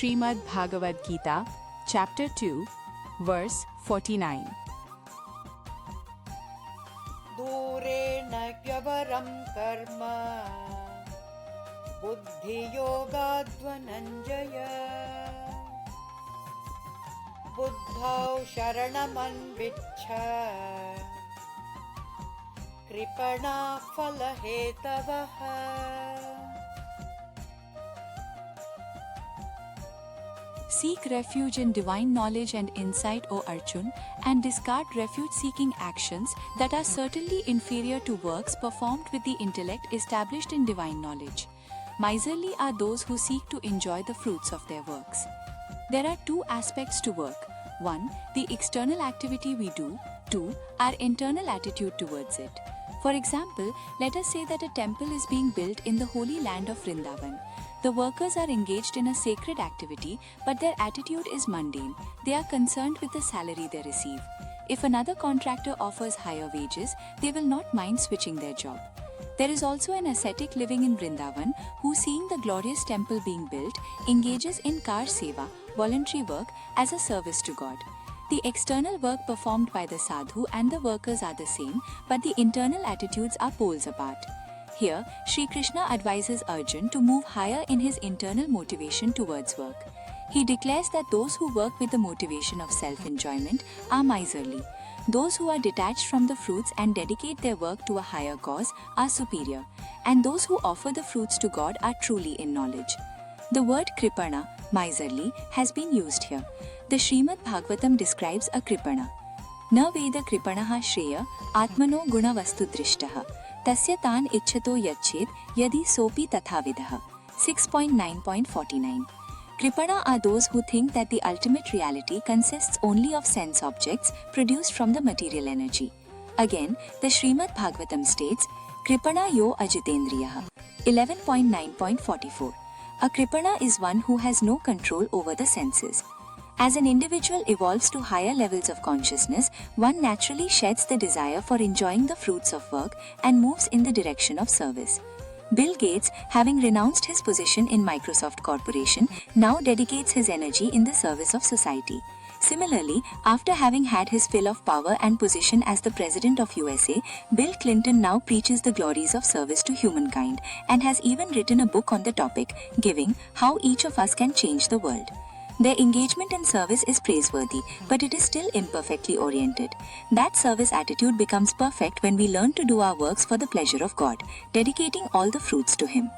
Srimad Bhagavad Gita, Chapter 2, Verse 49. दूरेण व्यवरं कर्म बुद्धियोगाद्वनञ्जय बुद्धौ शरणमन्विच्छ कृपणा फलहेतवः। Seek refuge in divine knowledge and insight, O Arjun, and discard refuge-seeking actions that are certainly inferior to works performed with the intellect established in divine knowledge. Miserly are those who seek to enjoy the fruits of their works. There are two aspects to work. 1. The external activity we do. 2. Our internal attitude towards it. For example, let us say that a temple is being built in the holy land of Vrindavan. The workers are engaged in a sacred activity, but their attitude is mundane. They are concerned with the salary they receive. If another contractor offers higher wages, they will not mind switching their job. There is also an ascetic living in Vrindavan who, seeing the glorious temple being built, engages in kar seva, voluntary work, as a service to God. The external work performed by the sadhu and the workers are the same, but the internal attitudes are poles apart. Here, Sri Krishna advises Arjun to move higher in his internal motivation towards work. He declares that those who work with the motivation of self-enjoyment are miserly. Those who are detached from the fruits and dedicate their work to a higher cause are superior, and those who offer the fruits to God are truly in knowledge. The word kripana, miserly, has been used here. The Srimad Bhagavatam describes a kripana. Na veda kripanaha shreya atmano guna vastu drishtaha tasya tan ichchato yached yadi sopi tathavidaha. 6.9.49. Kripana are those who think that the ultimate reality consists only of sense objects produced from the material energy. Again, the Srimad Bhagavatam states, Kripana yo ajitendriyaha. 11.9.44. A kripana is one who has no control over the senses. As an individual evolves to higher levels of consciousness, one naturally sheds the desire for enjoying the fruits of work and moves in the direction of service. Bill Gates, having renounced his position in Microsoft Corporation, now dedicates his energy in the service of society. Similarly, after having had his fill of power and position as the President of USA, Bill Clinton now preaches the glories of service to humankind and has even written a book on the topic, Giving: How Each of Us Can Change the World. Their engagement in service is praiseworthy, but it is still imperfectly oriented. That service attitude becomes perfect when we learn to do our works for the pleasure of God, dedicating all the fruits to Him.